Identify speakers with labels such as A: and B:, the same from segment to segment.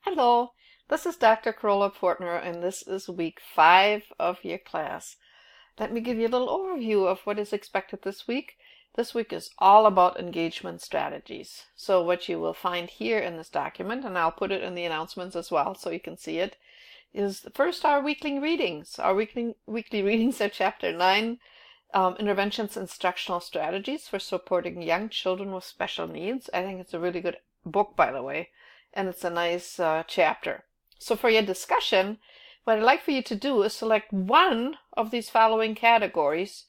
A: Hello, this is Dr. Carola Portner, and this is week 5 of your class. Let me give you a little overview of what is expected this week. This week is all about engagement strategies. So what you will find here in this document, and I'll put it in the announcements as well so you can see it, is first our weekly readings. Our weekly readings are Chapter 9, Interventions Instructional Strategies for Supporting Young Children with Special Needs. I think it's a really good book, by the way, and it's a nice chapter. So for your discussion, what I'd like for you to do is select one of these following categories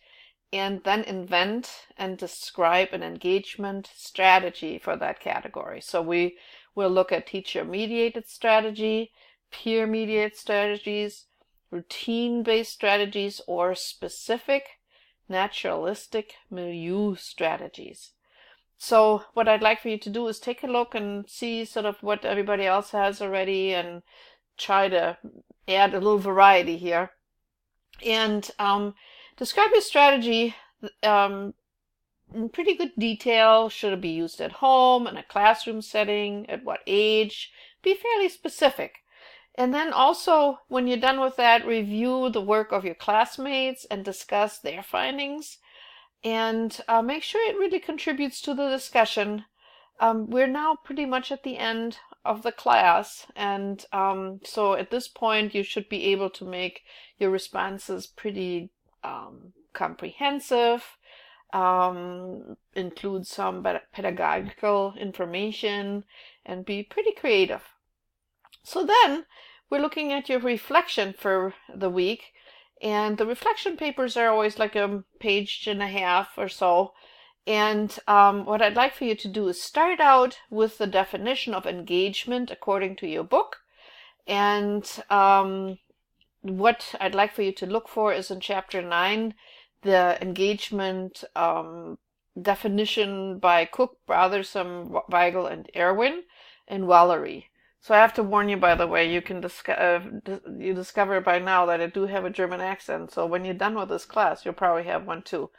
A: and then invent and describe an engagement strategy for that category. So we will look at teacher-mediated strategy, peer-mediated strategies, routine-based strategies, or specific naturalistic milieu strategies. So what I'd like for you to do is take a look and see sort of what everybody else has already and try to add a little variety here. And describe your strategy in pretty good detail. Should it be used at home, in a classroom setting, at what age? Be fairly specific. And then also, when you're done with that, review the work of your classmates and discuss their findings. And make sure it really contributes to the discussion. We're now pretty much at the end of the class, and so at this point you should be able to make your responses pretty comprehensive, include some pedagogical information, and be pretty creative. So then we're looking at your reflection for the week. And the reflection papers are always like a page and a half or so. And what I'd like for you to do is start out with the definition of engagement according to your book. And what I'd like for you to look for is in Chapter 9, the engagement definition by Cook, Brothersome, Weigel, and Irwin, and Wallery. So I have to warn you, by the way, you can discover by now that I do have a German accent. So when you're done with this class, you'll probably have one too.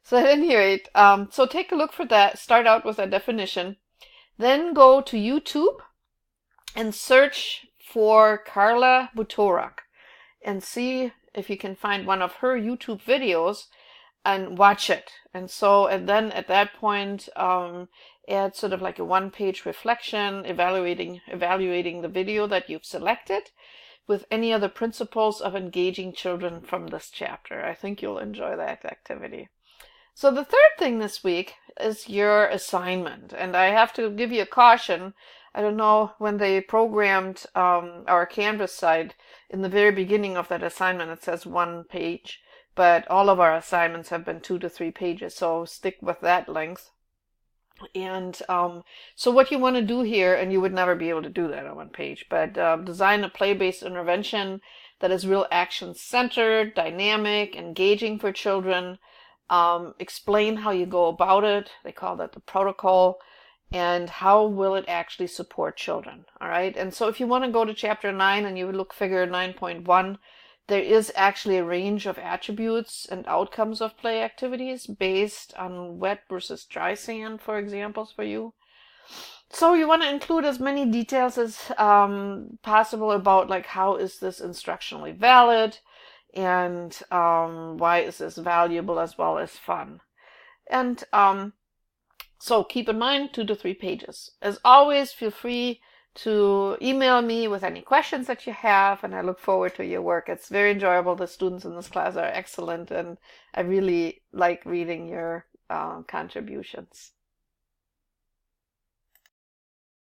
A: So at any rate, so take a look for that. Start out with a definition. Then go to YouTube and search for Carla Butorak and see if you can find one of her YouTube videos and watch it. And then at that point, add sort of like a one-page reflection, evaluating the video that you've selected with any other principles of engaging children from this chapter. I think you'll enjoy that activity. So the third thing this week is your assignment. And I have to give you a caution. I don't know when they programmed our Canvas site, in the very beginning of that assignment it says 1 page, but all of our assignments have been 2 to 3 pages, so stick with that length. And so what you want to do here, and you would never be able to do that on 1 page, but design a play-based intervention that is real action-centered, dynamic, engaging for children. Explain how you go about it. They call that the protocol. And how will it actually support children? All right. And so if you want to go to Chapter 9 and you would look figure 9.1, there is actually a range of attributes and outcomes of play activities based on wet versus dry sand, for examples for you. So you want to include as many details as possible about like how is this instructionally valid and why is this valuable as well as fun. And so keep in mind 2 to 3 pages. As always, feel free to email me with any questions that you have, and I look forward to your work. It's very enjoyable. The students in this class are excellent, and I really like reading your contributions.